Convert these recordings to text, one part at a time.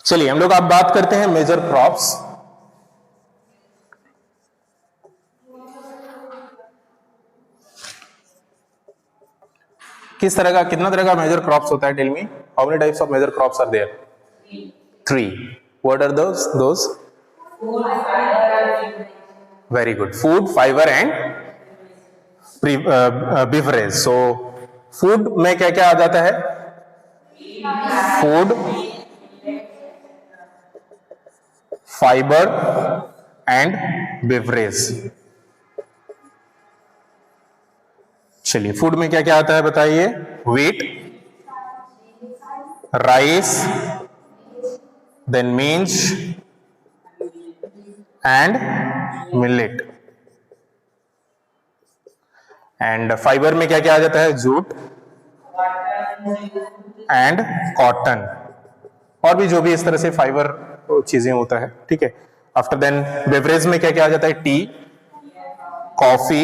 चलिए हम लोग अब बात करते हैं मेजर क्रॉप्स। किस तरह का, कितना तरह का मेजर क्रॉप्स होता है? Tell me how many types of major crops are there? 3. What are those? Very good. Food, fiber and beverage. So food में क्या क्या आ जाता है? Food, fiber and beverage. चलिए फूड में क्या क्या आता है बताइए? Wheat, rice, then means and millet. And fibre में क्या क्या आ जाता है? जूट एंड कॉटन, और भी जो भी इस तरह से फाइबर चीजें होता है, ठीक है। आफ्टर देन बेवरेज में क्या क्या आ जाता है? टी, कॉफी,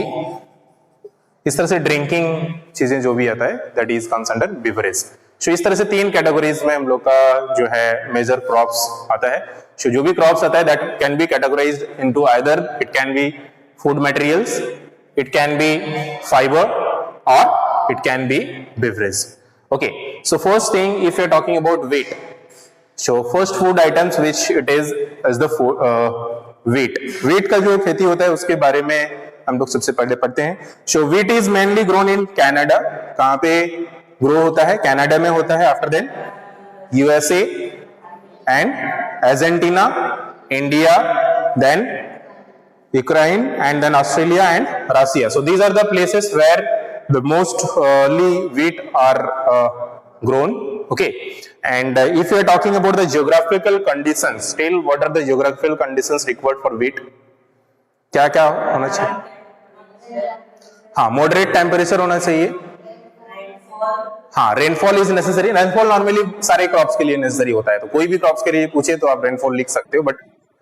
इस तरह से ड्रिंकिंग चीजें जो भी आता है that is comes under beverage. So इस तरह से 3 कैटेगरीज में हम लोग का जो है मेजर क्रॉप्स आता है। सो जो भी क्रॉप्स आता है that can be categorised into either it can be food materials, it can be fiber, or it can be beverage. Okay, so first thing, if you're talking about wheat, so first food items which it is the food, wheat. wheat का जो खेती होता है उसके बारे में हम लोग सबसे पहले पढ़ते हैं। so wheat is mainly grown in Canada. कहाँ पे ग्रो होता है? कनाडा में होता है। After then USA and Argentina, India, then Ukraine, and then Australia and Russia. So these are the places where the mostly wheat are grown. Okay, and if you are talking about the geographical conditions, still what are the geographical conditions required for wheat? क्या क्या होना चाहिए? हाँ, moderate temperature होना चाहिए। हाँ, rainfall is necessary. Rainfall normally सारे crops के लिए नेसेसरी होता है, तो कोई भी क्रॉप्स के लिए पूछे तो आप रेनफॉल लिख सकते हो, but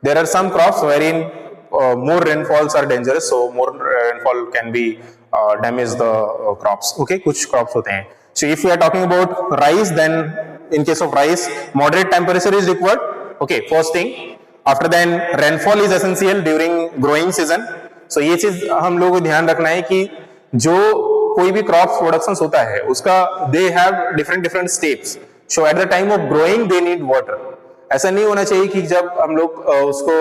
there are some crops where in more rainfalls are dangerous, so more rainfall can be damage the crops. Okay, कुछ crops होते हैं। So if we are talking about rice, then in case of rice, moderate temperature is required. Okay, first thing. After then, rainfall is essential during growing season. So ये चीज हम लोगों को ध्यान रखना है कि जो कोई भी क्रॉप प्रोडक्शन होता है उसका they have different steps. So at the time of growing, they need water. ऐसा नहीं होना चाहिए कि जब हम लोग उसको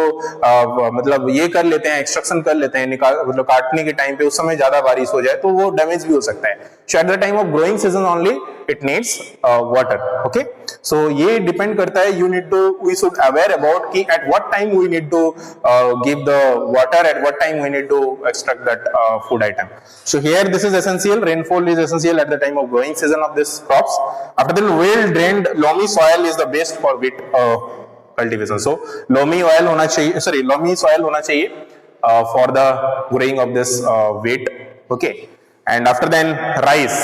मतलब ये कर लेते हैं, एक्सट्रक्शन कर लेते हैं, मतलब काटने के टाइम पे उस समय ज्यादा बारिश हो जाए तो वो डैमेज भी हो सकता है। So at the time of growing season only it needs water. Okay, so ये डिपेंड करता है, you need to, we should aware about कि at what time we need to give the water, at what time we need to extract that food item. So here this is essential, rainfall is essential at the time of growing season of this crops. After that well drained loamy soil is the best for wheat cultivation. So loamy oil होना चाहिए, sorry, loamy soil होना चाहिए for the growing of this wheat. Okay, and after then rice.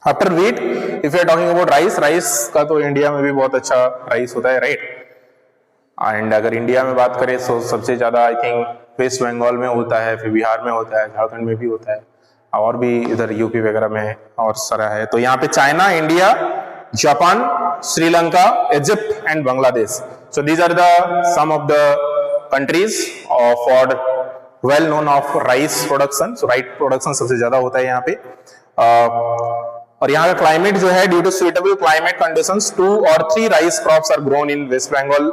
After wheat, if you are talking about rice, rice का तो India में भी बहुत अच्छा राइस होता है, राइट? एंड अगर इंडिया में बात करें तो सबसे ज्यादा आई थिंक वेस्ट बंगाल में होता है, फिर बिहार में होता है, झारखंड में भी होता है, और भी इधर यूपी वगैरह में और सारा है। तो यहाँ पे China, India, Japan, Sri Lanka, Egypt and Bangladesh. So these are the some of the countries for well known of rice production. So rice production सबसे ज्यादा होता है यहाँ पे। और यहाँ का क्लाइमेट जो है, due to suitable climate conditions, 2 or 3 rice crops are grown in West Bengal,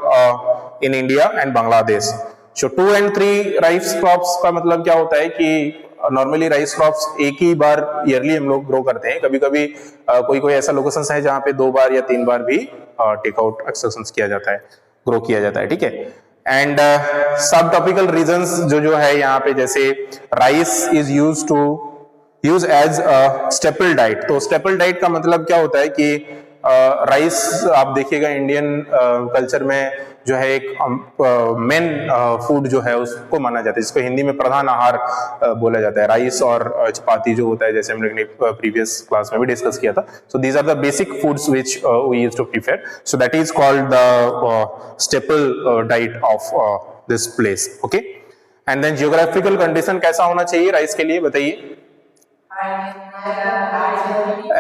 in India and Bangladesh. So 2 and 3 rice crops का मतलब क्या होता है कि नॉर्मली राइस क्रॉप्स एक ही बार ईयरली हम लोग ग्रो करते हैं। कभी कभी कोई ऐसा लोकेशंस है जहां पे 2 बार या 3 बार भी टेक आउट एक्सट्रैक्शन किया जाता है, ग्रो किया जाता है, ठीक है। एंड सब टॉपिकल रीजंस जो है यहाँ पे, जैसे rice is use as staple diet. तो स्टेपल डाइट का मतलब क्या होता है कि राइस आप देखिएगा इंडियन कल्चर में जो है एक मेन फूड जो है उसको माना जाता है, जिसको हिंदी में प्रधान आहार बोला जाता है। राइस और चपाती जो होता है, जैसे हमने प्रीवियस क्लास में भी डिस्कस किया था। So these are the basic foods which we used to prepare, so that is called the staple diet of this place. Okay, and then geographical condition कैसा होना चाहिए राइस के लिए बताइए?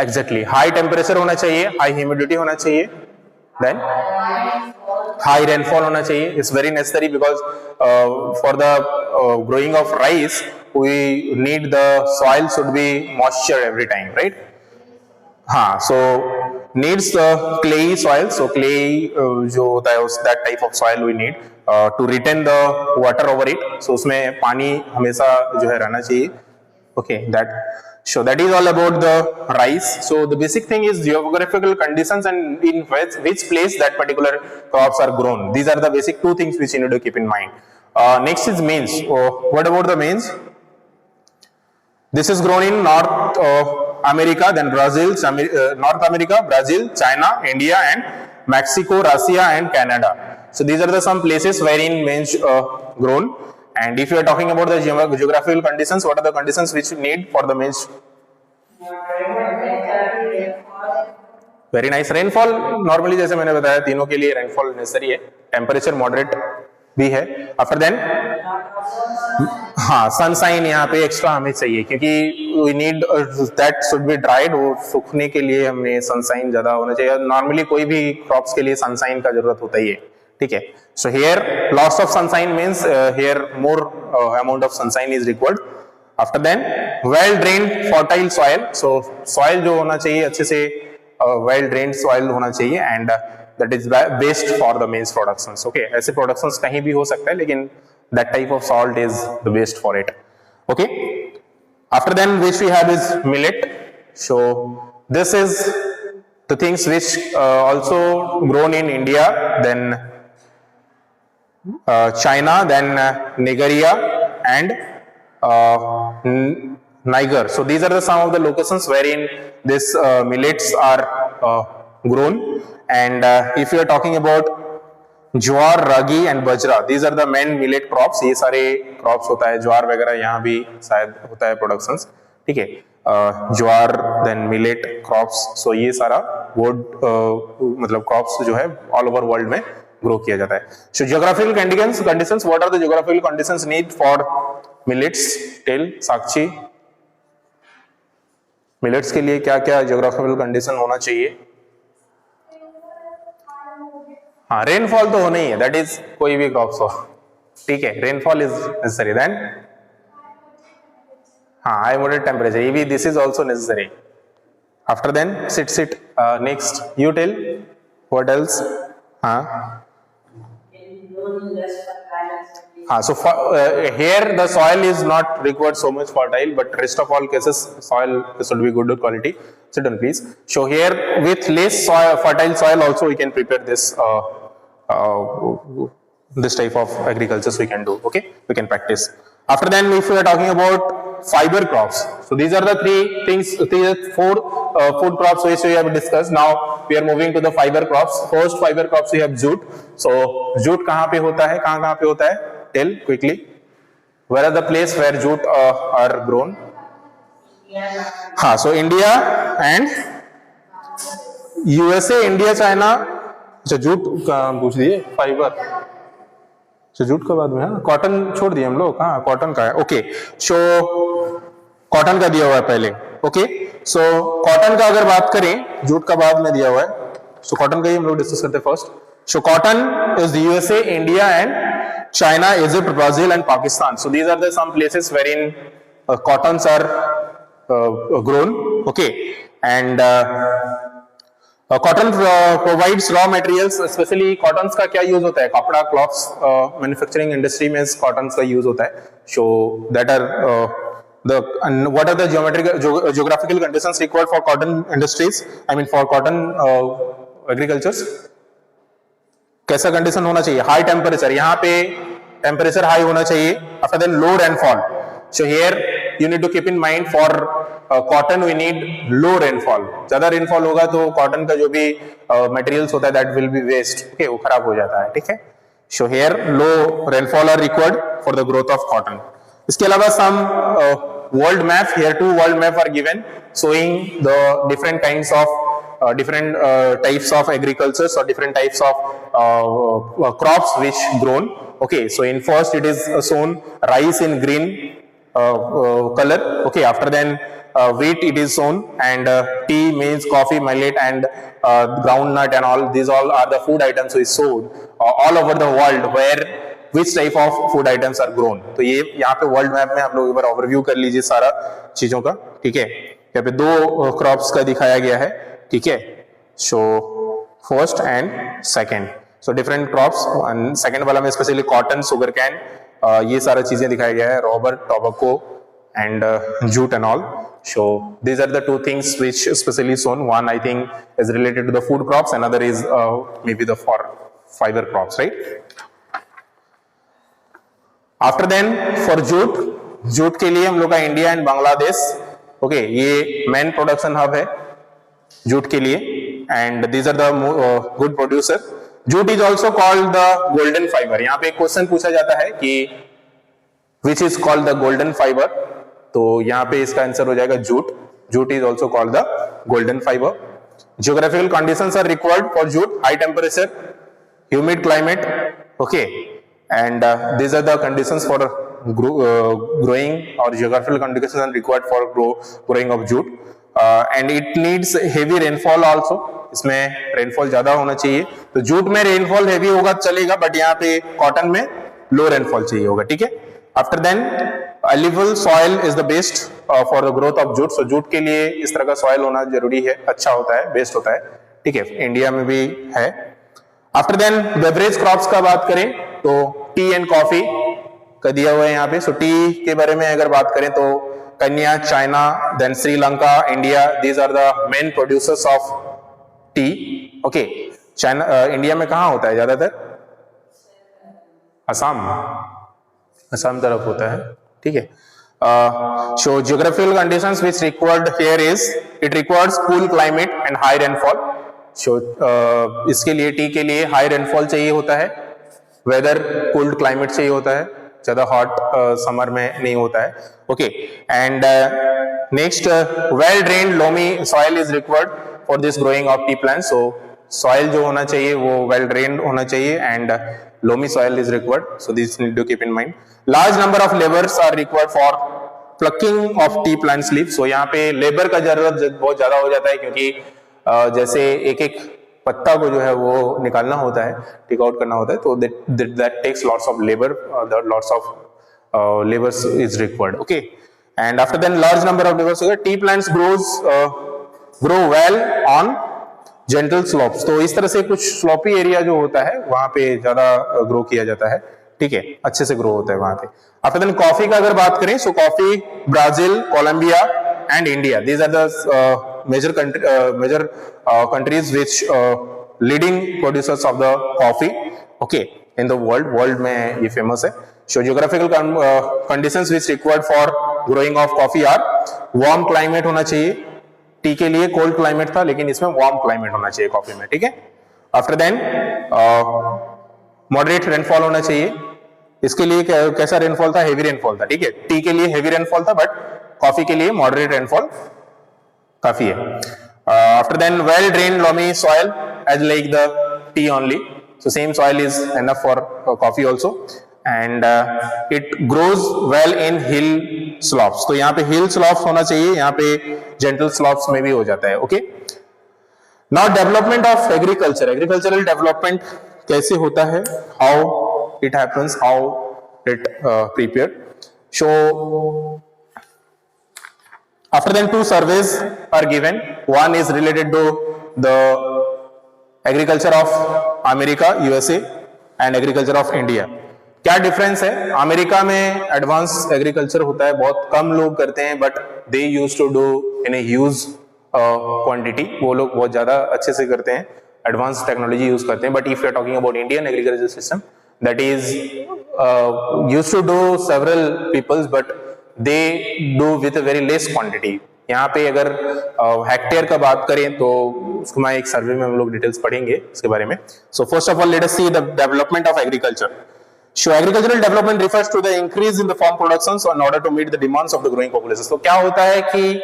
एग्जैक्टली, हाई टेम्परेचर होना चाहिए, हाई ह्यूमिडिटी होना चाहिए, Then high rainfall होना चाहिए. It's very necessary because for the growing of rice we need the soil should be moisture every time, right? हाँ, so needs clayey soil. So clay जो होता है उस that type of soil we need to retain the water over it. So उसमें पानी हमेशा जो है रहना चाहिए. Okay, so that is all about the rice. So the basic thing is geographical conditions and in which place that particular crops are grown. These are the basic two things which you need to keep in mind. Next is maize. What about the maize? This is grown in North America, then Brazil, North America, Brazil, China, India, and Mexico, Russia, and Canada. So these are the some places wherein maize grown. And if you are talking about the geographical conditions, what are the conditions which you need for the maize? Very nice. Rainfall normally जैसे मैंने बताया तीनों के लिए rainfall necessary है. Temperature moderate भी है. After then, हाँ sunshine यहाँ पे extra हमें चाहिए क्योंकि we need that should be dried. वो सूखने के लिए हमें sunshine ज़्यादा होना चाहिए. Normally कोई भी crops के लिए sunshine का जरूरत होता ही है. ठीक है. So here loss of sunshine means here more amount of sunshine is required. After then well drained fertile soil. So soil जो होना चाहिए अच्छे से well drained soil होना चाहिए and that is best for the maize productions. Okay, ऐसे productions कहीं भी हो सकता है लेकिन that type of salt is the best for it. Okay. After then which we have is millet. So this is the things which also grown in India, then China, then Nigeria and Niger. So these are the some of the locations wherein this millets are grown. And if you are talking about jowar, ragi and bajra, these are the main millet crops. ये सारे crops होता है. ज्वार वगैरह यहाँ भी शायद होता है productions. ठीक है. ज्वार then millet crops. So ये सारा wood मतलब crops जो है all over world में grow किया जाता है. So geographical conditions, what are the geographical conditions need for millets? Tell Sakshi. Millets के लिए क्या क्या geographical condition होना चाहिए? हाँ, रेनफॉल तो होना ही है. दैट इज कोई भी क्रॉप्स हो. ठीक है. Rainfall is necessary. देन हाँ, हाई मॉडरेट टेम्परेचर ये भी this is also necessary. After then sit next you tell what else. हाँ so here the soil is not required so much fertile, but rest of all cases soil should be good quality. Sit down please. So here with less fertile soil also we can prepare this this type of agriculture we can do. Okay, we can practice. After then if we are talking about fiber crops, so these are the four food crops which we have discussed. Now we are moving to the fiber crops. First fiber crops we have jute. So jute कहाँ पे होता है, कहाँ पे होता है? Tell quickly. Where are the place where jute are grown? हाँ, so India and USA, India, China. अच्छा जूट का पूछ दिए. फाइबर अच्छा जूट के बाद में हाँ कॉटन छोड़ दिए हम लोग. हाँ कॉटन का है. ओके. सो कॉटन का दिया हुआ है पहले. ओके. सो कॉटन का अगर बात करें, जूट का बाद में दिया हुआ है. सो कॉटन का ही हम लोग डिस्कस करते हैं first. So cotton is USA, India and China, Egypt, Brazil and Pakistan. So these are the some places wherein cottons are grown. Okay. And cotton provides raw materials. Especially cottons का क्या use होता है? कपड़ा, cloths manufacturing industry में cottons का use होता है. So that are what are the geographical conditions required for cotton industries? I mean for cotton agricultures. कैसा कंडीशन होना चाहिए? High temperature. यहाँ पे टेम्परेचर हाई होना चाहिए. After then low rainfall. So here you need to keep in mind for cotton we need low rainfall. ज्यादा rainfall होगा तो कॉटन का जो भी मटेरियल्स होता है that will be waste. Okay, वो खराब हो जाता है. ठीक है. So here low rainfall are required for the growth of cotton. इसके अलावा सम world map. Here 2 world map are given showing the different kinds of different types of agriculture or different types of crops which grown. Okay, so in first it is shown rice in green color. Okay, after then wheat it is sown, and tea means coffee, millet, and groundnut and all. These all are the food items which sold all over the world where which type of food items are grown. तो ये यहाँ पे world map में आप लोग एक बार overview कर लीजिए सारा चीजों का, ठीक है। यहाँ पे दो क्रॉप्स का दिखाया गया है, ठीक है। So first and second, so different crops. Second वाला में स्पेशली कॉटन, शुगर कैन, ये सारा चीजें दिखाया गया है, rubber, tobacco and jute and all. So these are the two things which specially sown. One I think is related to the food crops, another is maybe the for fiber crops, right? After then for jute, jute के लिए हम लोग का India and Bangladesh, okay, ये main production hub है jute के लिए, and these are the good producer. Jute is also called the golden fibre. यहाँ पे एक क्वेश्चन पूछा जाता है कि which is called the golden fibre, तो यहाँ पे इसका आंसर हो जाएगा jute. Jute is also called the golden fibre. Geographical conditions are required for jute, high temperature, humid climate, okay, and these are the conditions for growing, or geographical conditions are required for growing of jute, and it needs heavy rainfall also. इसमें rainfall ज्यादा होना चाहिए. तो jute में rainfall heavy होगा चलेगा, but यहाँ पे कॉटन में लो रेनफॉल चाहिए होगा, ठीक है. After then alluvial soil is the best for the growth of jute. So jute के लिए इस तरह का सॉइल होना जरूरी है, अच्छा होता है, बेस्ट होता है, ठीक है. इंडिया में भी है. आफ्टर देन बेवरेज क्रॉप्स का बात करें तो टी एंड कॉफी का दिया हुआ है यहाँ पे. सो टी के बारे में अगर बात करें तो Kenya, China, then Sri Lanka, India, these are the main producers of tea, okay. China, India में कहाँ होता है ज्यादातर? असम, असम तरफ होता है, ठीक है. So geographical conditions which required here is it requires cool climate and high rainfall. So इसके लिए टी के लिए हाई रेनफॉल चाहिए होता है, वेदर कोल्ड क्लाइमेट चाहिए होता है, ज्यादा हॉट समर में नहीं होता है, okay. And next well drained loamy soil is required for this growing of tea plant. So soil जो होना चाहिए वो वेल ड्रेन्ड होना चाहिए, and loamy soil is required. So this need to keep in mind. Large number of labours are required for plucking of tea plant leaves. So यहाँ पे labour का जरूरत बहुत ज्यादा हो जाता है, क्योंकि जैसे एक एक पत्ता को जो है वो निकालना होता है, टेक आउट करना होता है, तो that takes lots of labor, lots of labors is required, okay. And after then large number of labors, tea plants grow well on gentle slopes. तो इस तरह से कुछ स्लोपी एरिया जो होता है वहां पे ज्यादा ग्रो किया जाता है, ठीक है, अच्छे से ग्रो होता है वहां पे. आफ्टर देन कॉफी का अगर बात करें, so coffee Brazil, Colombia and India, these are the major countries which leading producers of the coffee, okay, in the world में ये famous है. So geographical conditions which required for growing of coffee are warm climate होना चाहिए. T के लिए cold climate था, लेकिन इसमें warm climate होना चाहिए कॉफी में, ठीक है. After then moderate rainfall होना चाहिए. इसके लिए कैसा रेनफॉल था? हेवी रेनफॉल था, ठीक है. टी के लिए हेवी रेनफॉल था, बट कॉफी के लिए मॉडरेट रेनफॉल काफी है. After then well drain loamy soil as like the tea only. So same soil is enough for coffee also, and it grows well in hill slopes. तो यहाँ पे हिल slopes होना चाहिए, यहाँ पे जेंटल स्लॉप्स में भी हो जाता है, okay. Now development of agriculture. Agricultural development कैसे होता है, how it happens, how it prepare. So after then two surveys are given. One is related to the agriculture of America, USA, and agriculture of India. क्या difference है? America में advance agriculture होता है, बहुत कम लोग करते हैं, but they used to do in a huge quantity. वो लोग बहुत ज्यादा अच्छे से करते हैं, एडवांस टेक्नोलॉजी यूज करते हैं. But if you are talking about Indian agriculture system, that is used to do several peoples, but they do with a very less quantity. यहाँ पे अगर हेक्टेयर का बात करें तो उसको मैं एक सर्वे में हम लोग डिटेल्स पढ़ेंगे इसके बारे में. So first of all, let us see the development of agriculture. So agricultural development refers to the increase in the farm productions in order to meet the demands of the growing populations. तो क्या होता है कि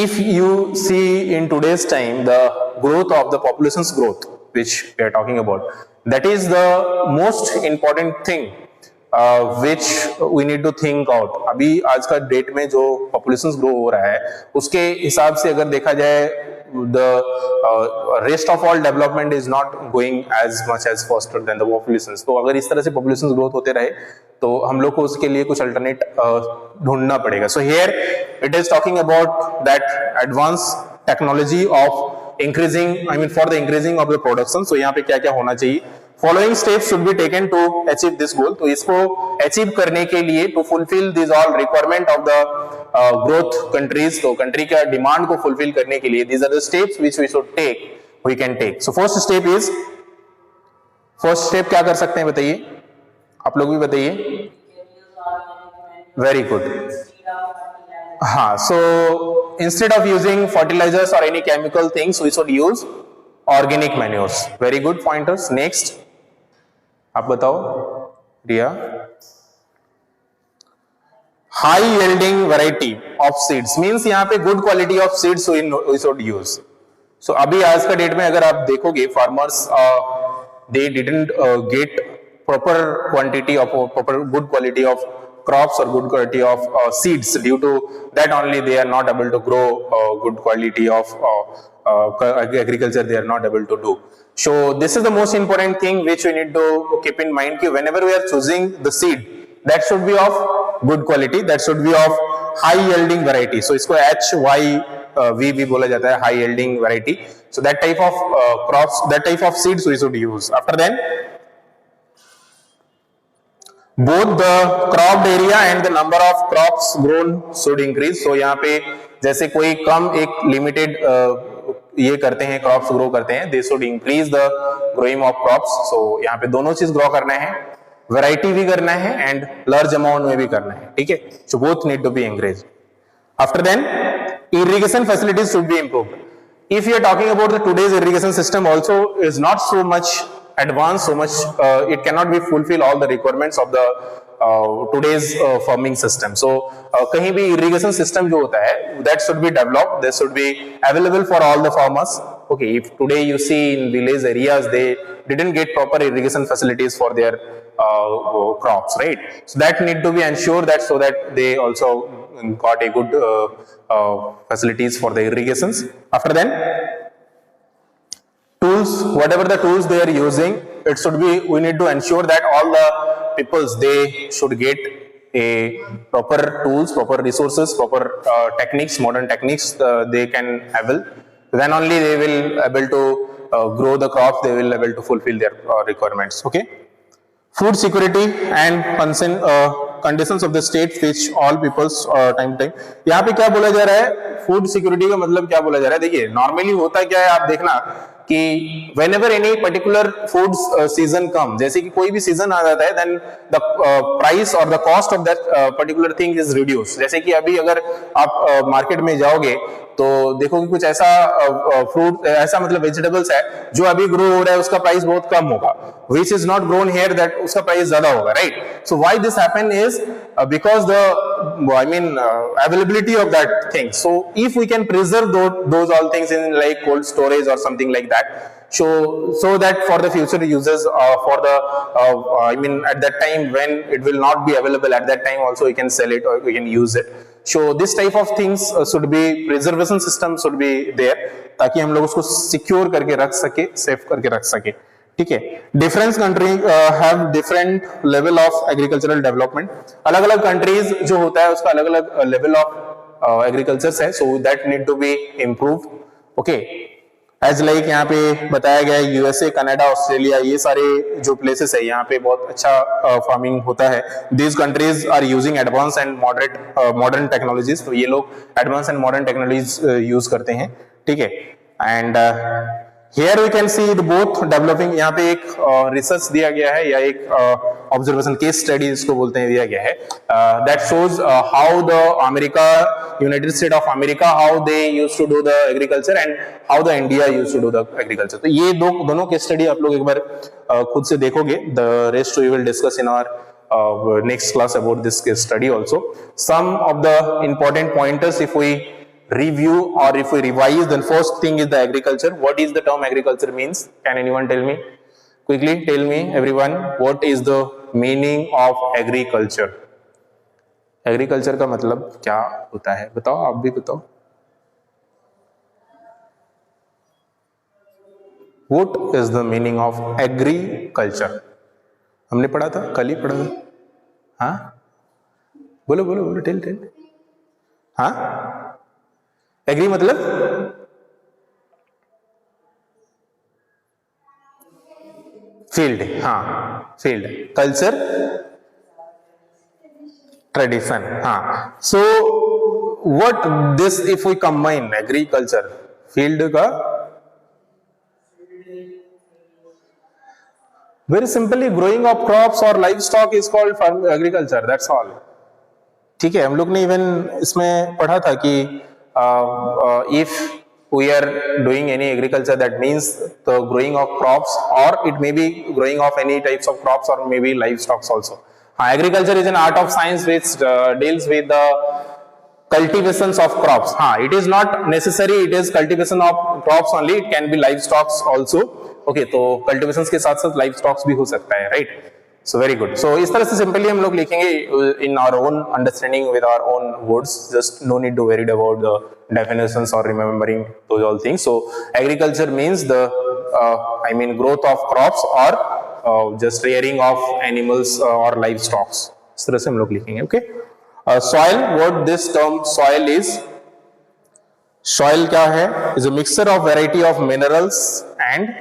if you see in today's time the growth of the population's growth, which we are talking about, that is the most important thing which we need to think out. अभी आज का date में जो populations grow हो रहा है उसके हिसाब से अगर देखा जाए the rest of all development is not going as much as faster than the populations. तो अगर इस तरह से populations growth होते रहे तो हम लोग को उसके लिए कुछ alternate ढूंढना पड़ेगा. So here it is talking about that advanced technology of increasing, I mean for the increasing of the production. So यहाँ पे क्या क्या होना चाहिए? Following steps should be taken to achieve this goal. तो इसको achieve करने के लिए to fulfill these all requirement of the growth countries, तो country का demand को fulfill करने के लिए these are the steps which we should take, we can take. So first step क्या कर सकते हैं बताइए, आप लोग भी बताइए. Very good. हाँ, so instead of using fertilizers or any chemical things, we should use organic manures. Very good pointers. Next, आप बताओ रिया. High yielding variety of seeds means यहाँ पे good quality of seeds we should use. So अभी आज का date में अगर आप देखोगे farmers they didn't get proper quantity of proper good quality of crops or good quality of seeds. Due to that only they are not able to grow good quality of agriculture, they are not able to do. So this is the most important thing which we need to keep in mind. Whenever we are choosing the seed, that should be of good quality, that should be of high yielding variety. So इसको HYV भी बोला जाता है, high yielding variety. So that type of crops, that type of seeds we should use. After then, both the cropped area and the number of crops grown should increase. So यहाँ पे जैसे कोई कम एक limited ये करते हैं, crops grow करते हैं, they should increase the growing of crops. So यहाँ पे दोनों चीज ग्रो करना है, वैरायटी भी करना है एंड लार्ज अमाउंट में भी करना है. ठीक है, so both need to be encourage. After then irrigation facilities should be improved. If you are talking about the today's irrigation system also is not so much advanced, so much it cannot be fulfill all the requirements of the today's farming system. So kahin bhi irrigation system jo hota hai that should be developed, that should be available for all the farmers. Okay, if today you see in village areas they didn't get proper irrigation facilities for their crops, right? So that need to be ensured that so that they also got a good facilities for the irrigations. After then, tools, whatever the tools they are using, it should be, we need to ensure that all the peoples they should get a proper tools, proper resources, proper techniques, modern techniques they can avail. Then only they will able to grow the crops, they will able to fulfill their requirements. Okay, food security and conditions of the state which all peoples time to time. यहाँ पे क्या बोला जा रहा है, food security का मतलब क्या बोला जा रहा है. देखिए नॉर्मली होता क्या है, आप देखना कि whenever any particular food season come, जैसे कि कोई भी सीजन आ जाता है, then the price or the cost of that particular thing is reduced. जैसे कि अभी अगर आप मार्केट में जाओगे तो देखोगे कुछ ऐसा फ्रूट, ऐसा मतलब वेजिटेबल्स है जो अभी ग्रो हो रहा है, उसका प्राइस बहुत कम होगा, which is not grown here, that उसका प्राइस ज्यादा होगा, right? So why this happen is because the availability of that thing. So if we can preserve those all things in like cold storage or something like that, so that for the future users, for the at that time when it will not be available, at that time also we can sell it or we can use it. So this type of things should be, preservation system should be there, ताकि हम लोग उसको secure करके रख सके, safe करके रख सके. ठीक है, different country have different level of agricultural development. अलग अलग कंट्रीज जो होता है उसका अलग अलग लेवल ऑफ एग्रीकल्चर है, so that need to be improve. Okay, as like यहाँ पे बताया गया है यूएसए, कनाडा, ऑस्ट्रेलिया, ये सारे जो प्लेसेस है यहाँ पे बहुत अच्छा फार्मिंग होता है. These countries are using advance and modern technologies. तो ये लोग advance and modern technologies use करते हैं. ठीक है, and here we can see the both developing. यहाँ पे एक रिसर्च दिया गया है या एक ऑब्जर्वेशन केस स्टडी इसको बोलते हैं, दिया गया है, that shows how the United States of America, how they used to do the agriculture and how the India used to do the agriculture. तो ये दोनों केस स्टडी आप लोग एक बार खुद से देखोगे. The rest we will discuss in our next class about this case study also. Some of the important pointers if we review or if we revise, then first thing is the agriculture. What is the term agriculture means? Can anyone tell me? Quickly tell me everyone, what is the meaning of agriculture? Agriculture का मतलब क्या होता है, बताओ, आप भी बताओ। What is the meaning of agriculture? हमने पढ़ा था, कल ही पढ़ा था। हाँ बोलो बोलो बोलो, टेल टेल। हाँ एग्री मतलब फील्ड, हाँ फील्ड, कल्चर ट्रेडिशन, हाँ। So what this if we combine agriculture field का, very simply growing of crops और livestock is called farm agriculture, that's all. ठीक है, हम लोग ने इवन इसमें पढ़ा था कि if we are doing any agriculture that means the growing of crops और it may be growing of any types of crops और may be livestock also. हाँ, agriculture is an art of science which deals with the cultivations of crops. It is not necessary it is cultivation of crops only, it can be livestock also. Okay, तो cultivations के साथ साथ livestock भी हो सकता है, right? So very good. So इस तरह से simply हम लोग लिखेंगे in our own understanding with our own words. Just no need to worry about the definitions or remembering those all things. So agriculture means the growth of crops or just rearing of animals or livestock. इस तरह से हम लोग लिखेंगे, okay? Soil, what this term soil is? Soil क्या है? Is a mixture of variety of minerals and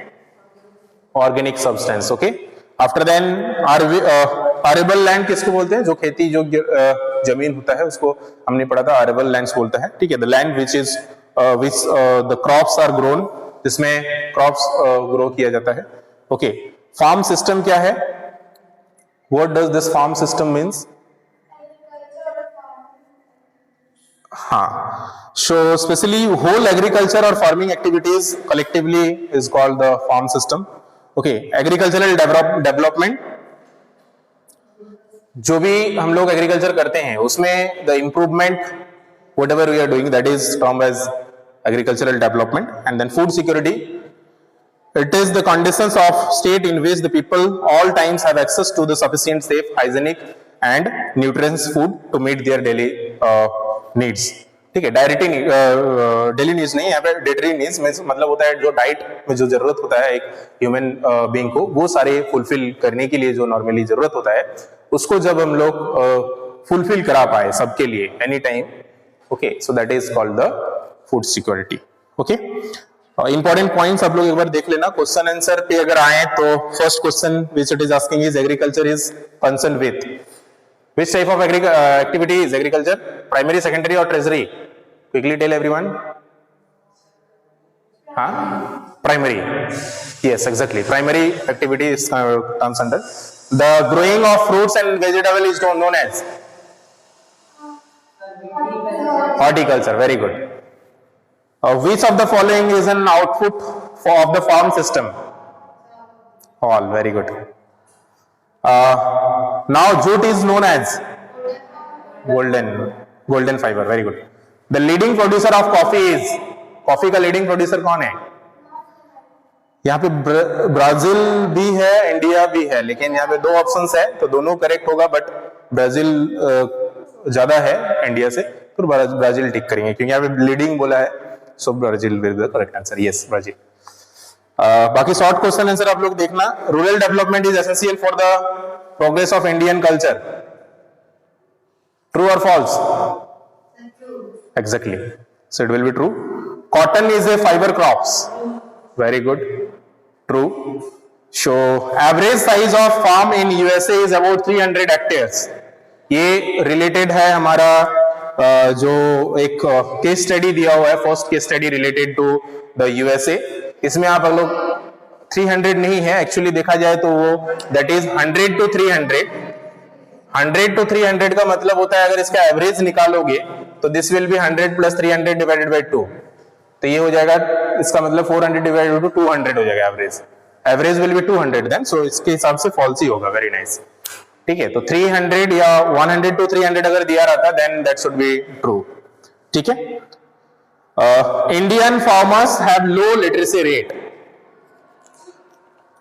organic substance. Okay. After then, arable land किसको बोलते हैं? जो खेती जो जमीन होता है उसको हमने पढ़ा था, arable lands बोलता है। ठीक है, the land which is which the crops are grown, जिसमें crops grow किया जाता है। Okay. Farm system क्या है? What does this farm system means? So specially whole agriculture or farming activities collectively is called the farm system. Okay, agricultural development, जो भी हम लोग एग्रीकल्चर करते हैं उसमें the improvement whatever we are doing, that is termed as agricultural development. And then food security, it is the conditions of state in which the people all times have access to the sufficient, safe, hygienic and nutritious food to meet their daily needs. ठीक है, daily needs नहीं, यहाँ पे dietary needs में मतलब होता है जो डाइट में जो जरूरत होता है एक ह्यूमन बीइंग को, वो सारे फुलफिल करने के लिए जो नॉर्मली जरूरत होता है उसको जब हम लोग फुलफिल करा पाए सबके लिए any time, okay, so that is called the food security. Okay, important points आप लोग एक बार देख लेना। क्वेश्चन आंसर पे अगर आए तो first question which it is asking is agriculture is concern with which type of activity is agriculture? Primary, secondary or tertiary? Quickly tell everyone. Primary. Yes, exactly. Primary activity is comes under. The growing of fruits and vegetable is known as horticulture. Very good. Which of the following is an output of the farm system? All. Very good. Now jute is known as golden fiber. Very good. The leading producer of coffee is, coffee का leading producer कौन है? यहाँ पे Brazil भी है, India भी है, लेकिन यहाँ पे दो ऑप्शंस है तो दोनों करेक्ट होगा, बट ब्राजील ज्यादा है इंडिया से, तो ब्राजील टिक करेंगे क्योंकि यहाँ पे लीडिंग बोला है, so Brazil will be the correct answer. Yes, Brazil. बाकी शॉर्ट क्वेश्चन आंसर आप लोग देखना। Rural development is essential for the progress of Indian culture, true और false? Exactly, so it will be true. Cotton is a fibre crops, very good, true. So average size of farm in USA is about 300 hectares. ये related है हमारा जो एक case study दिया हुआ है, first case study related to the USA. इसमें आप लोग 300 नहीं है, एक्चुअली देखा जाए तो वो दैट इज 100 to 300। 100 to 300 का मतलब होता है अगर इसका एवरेज निकालोगे तो this will be 100 plus 300 divided by 2, तो ये हो जाएगा, इसका मतलब 400 डिवाइडेड बाय 200 हो जाएगा average. Average will be 200 then, so इसके हिसाब से फॉल्स ही होगा। वेरी नाइस, ठीक है। तो 300 या 100 to 300 अगर दिया रहता then that should be true, ठीक है। Indian farmers have low literacy rate.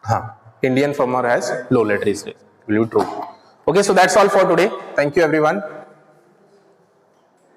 हाँ, Indian farmer has low literacy will be true. Okay, so that's all for today. Thank you everyone.